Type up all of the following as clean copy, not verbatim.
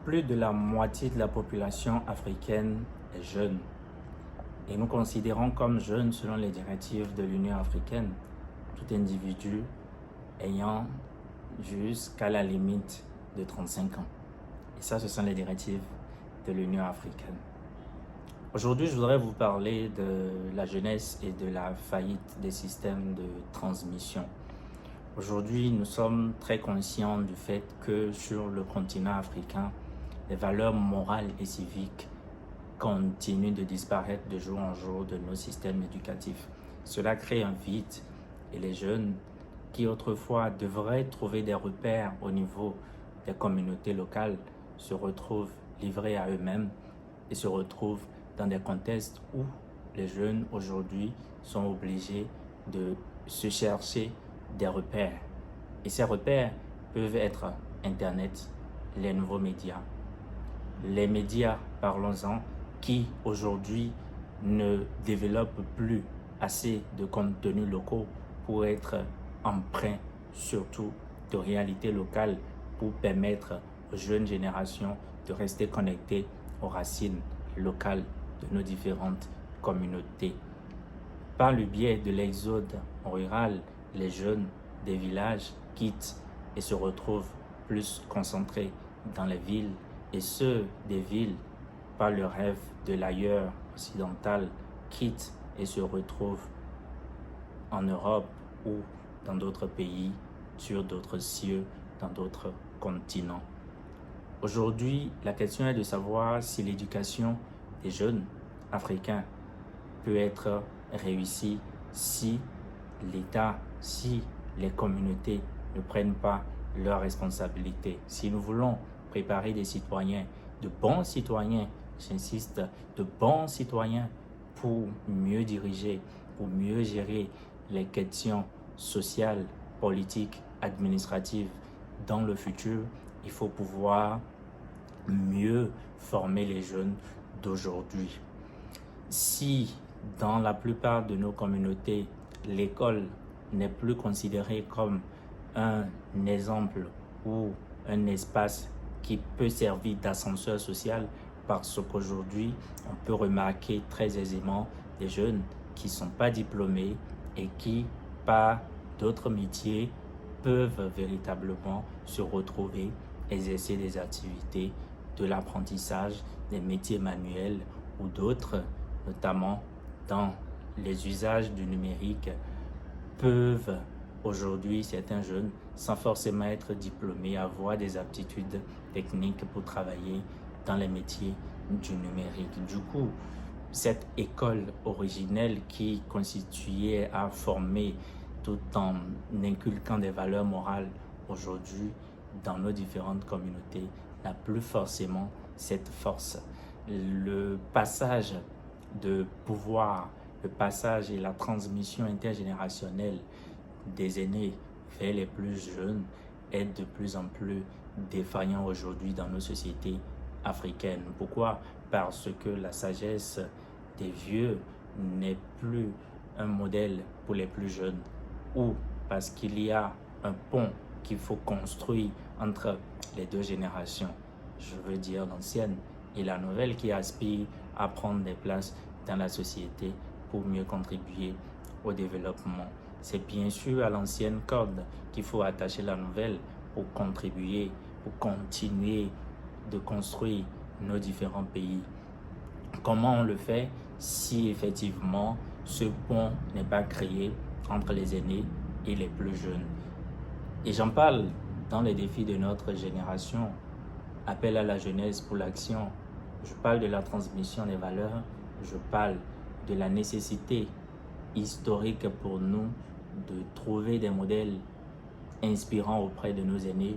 plus de la moitié de la population africaine est jeune. Et nous considérons comme jeune, selon les directives de l'Union africaine, tout individu ayant jusqu'à la limite de 35 ans. Et ça, ce sont les directives de l'Union africaine. Aujourd'hui, je voudrais vous parler de la jeunesse et de la faillite des systèmes de transmission. Aujourd'hui, nous sommes très conscients du fait que sur le continent africain, les valeurs morales et civiques continuent de disparaître de jour en jour de nos systèmes éducatifs. Cela crée un vide et les jeunes qui autrefois devraient trouver des repères au niveau des communautés locales se retrouvent livrés à eux-mêmes et se retrouvent dans des contextes où les jeunes aujourd'hui sont obligés de se chercher des repères. Et ces repères peuvent être Internet, les nouveaux médias. Les médias, parlons-en, qui aujourd'hui ne développent plus assez de contenus locaux pour être empreints surtout de réalités locales pour permettre aux jeunes générations de rester connectées aux racines locales de nos différentes communautés. Par le biais de l'exode rural, les jeunes des villages quittent et se retrouvent plus concentrés dans les villes et ceux des villes, par le rêve de l'ailleurs occidental, quittent et se retrouvent en Europe ou dans d'autres pays, sur d'autres cieux, dans d'autres continents. Aujourd'hui, la question est de savoir si l'éducation des jeunes africains peut être réussie si l'État, si les communautés ne prennent pas leurs responsabilités. Si nous voulons préparer des citoyens, de bons citoyens, j'insiste, de bons citoyens pour mieux diriger, pour mieux gérer les questions sociales, politiques, administratives dans le futur, il faut pouvoir mieux former les jeunes d'aujourd'hui. Si dans la plupart de nos communautés, l'école n'est plus considérée comme un exemple ou un espace qui peut servir d'ascenseur social, parce qu'aujourd'hui, on peut remarquer très aisément des jeunes qui ne sont pas diplômés et qui, par d'autres métiers, peuvent véritablement se retrouver, exercer des activités de l'apprentissage, des métiers manuels ou d'autres, notamment dans les usages du numérique, peuvent aujourd'hui, certains jeunes, sans forcément être diplômés, avoir des aptitudes techniques pour travailler dans les métiers du numérique. Du coup, cette école originelle qui constituait à former tout en inculquant des valeurs morales aujourd'hui dans nos différentes communautés n'a plus forcément cette force. Le passage de pouvoir, le passage et la transmission intergénérationnelle des aînés vers les plus jeunes est de plus en plus défaillant aujourd'hui dans nos sociétés africaines. Pourquoi? Parce que la sagesse des vieux n'est plus un modèle pour les plus jeunes, ou parce qu'il y a un pont qu'il faut construire entre les deux générations, je veux dire l'ancienne et la nouvelle, qui aspire à prendre des places dans la société pour mieux contribuer au développement. C'est bien sûr à l'ancienne corde qu'il faut attacher la nouvelle pour contribuer, pour continuer de construire nos différents pays. Comment on le fait si effectivement ce pont n'est pas créé entre les aînés et les plus jeunes? Et j'en parle dans les défis de notre génération, appel à la jeunesse pour l'action. Je parle de la transmission des valeurs, je parle de la nécessité historique pour nous de trouver des modèles inspirants auprès de nos aînés.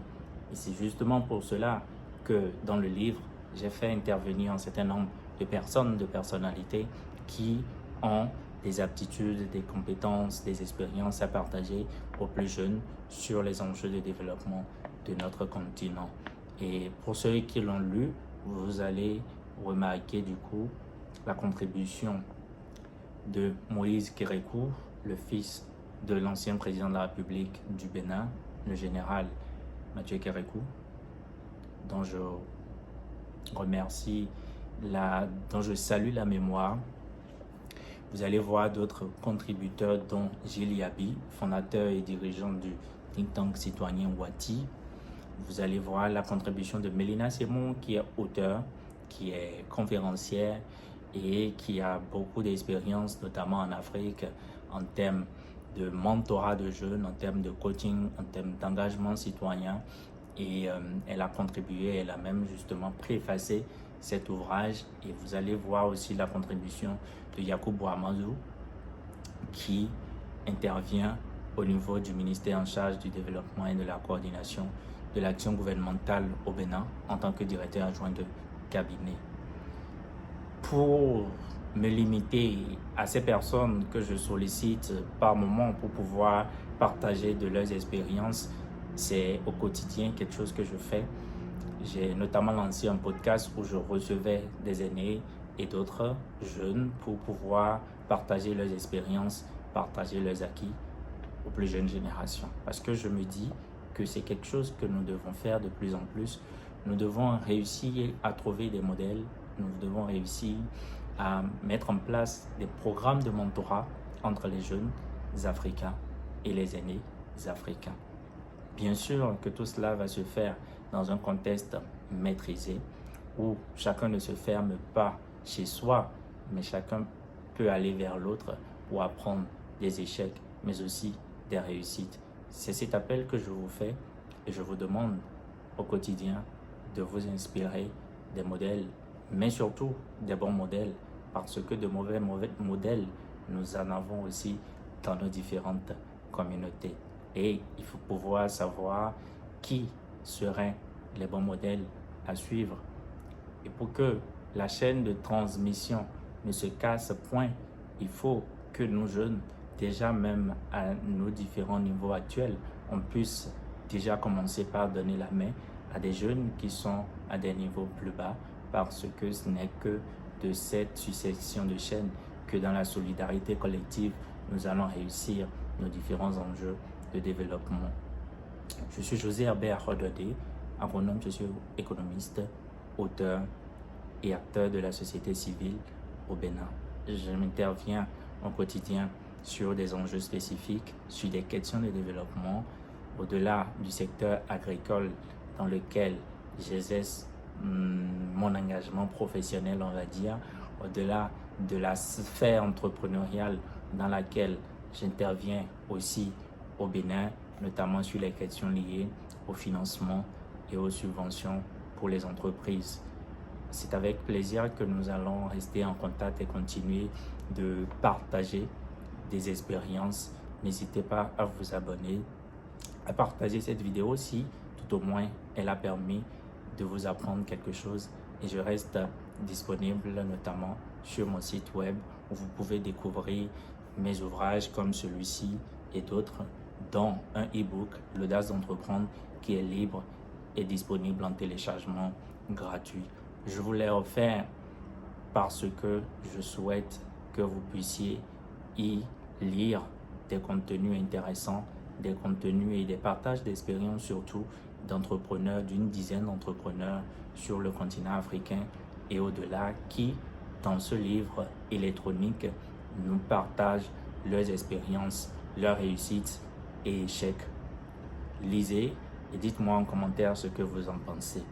Et c'est justement pour cela que dans le livre, j'ai fait intervenir un certain nombre de personnes, de personnalités qui ont des aptitudes, des compétences, des expériences à partager aux plus jeunes sur les enjeux de développement de notre continent. Et pour ceux qui l'ont lu, vous allez remarquer du coup la contribution de Moïse Kérékou, le fils de l'ancien président de la République du Bénin, le général Mathieu Kérékou, dont je remercie, dont je salue la mémoire. Vous allez voir d'autres contributeurs, dont Gilles Yabi, fondateur et dirigeant du think tank citoyen Wati. Vous allez voir la contribution de Mélina Simon, qui est auteure, qui est conférencière et qui a beaucoup d'expérience, notamment en Afrique, en termes de mentorat de jeunes, en termes de coaching, en termes d'engagement citoyen. Et elle a contribué, elle a même justement préfacé cet ouvrage. Et vous allez voir aussi la contribution de Yacoub Amadou, qui intervient au niveau du ministère en charge du développement et de la coordination de l'action gouvernementale au Bénin en tant que directeur adjoint de cabinet. Pour me limiter à ces personnes que je sollicite par moment pour pouvoir partager de leurs expériences, c'est au quotidien quelque chose que je fais. J'ai notamment lancé un podcast où je recevais des aînés et d'autres jeunes pour pouvoir partager leurs expériences, partager leurs acquis aux plus jeunes générations. Parce que je me dis que c'est quelque chose que nous devons faire de plus en plus. Nous devons réussir à trouver des modèles, nous devons réussir à mettre en place des programmes de mentorat entre les jeunes africains et les aînés africains. Bien sûr que tout cela va se faire dans un contexte maîtrisé où chacun ne se ferme pas chez soi, mais chacun peut aller vers l'autre pour apprendre des échecs, mais aussi des réussites. C'est cet appel que je vous fais et je vous demande au quotidien de vous inspirer des modèles, mais surtout des bons modèles, parce que de mauvais modèles, nous en avons aussi dans nos différentes communautés. Et il faut pouvoir savoir qui seraient les bons modèles à suivre. Et pour que la chaîne de transmission ne se casse point, il faut que nos jeunes, déjà même à nos différents niveaux actuels, on puisse déjà commencer par donner la main à des jeunes qui sont à des niveaux plus bas, parce que ce n'est que de cette succession de chaînes que dans la solidarité collective, nous allons réussir nos différents enjeux de développement. Je suis José Herbert Rododé, agronome, je suis économiste, auteur et acteur de la société civile au Bénin. Je m'interviens au quotidien sur des enjeux spécifiques, sur des questions de développement, au-delà du secteur agricole dans lequel j'exerce mon engagement professionnel, on va dire, au-delà de la sphère entrepreneuriale dans laquelle j'interviens aussi au Bénin, notamment sur les questions liées au financement et aux subventions pour les entreprises. C'est avec plaisir que nous allons rester en contact et continuer de partager des expériences. N'hésitez pas à vous abonner, à partager cette vidéo si tout au moins elle a permis de vous apprendre quelque chose. Et je reste disponible notamment sur mon site web où vous pouvez découvrir mes ouvrages comme celui-ci et d'autres, dont un e-book, L'audace d'entreprendre, qui est libre et disponible en téléchargement gratuit. Je vous l'ai offert parce que je souhaite que vous puissiez y lire des contenus intéressants, des contenus et des partages d'expériences surtout d'entrepreneurs, d'une dizaine d'entrepreneurs sur le continent africain et au-delà, qui, dans ce livre électronique, nous partagent leurs expériences, leurs réussites et échecs. Lisez et dites-moi en commentaire ce que vous en pensez.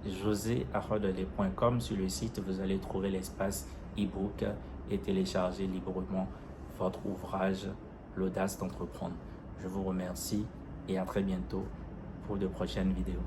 josearododé.com, sur le site, vous allez trouver l'espace e-book et télécharger librement votre ouvrage L'audace d'entreprendre. Je vous remercie et à très bientôt pour de prochaines vidéos.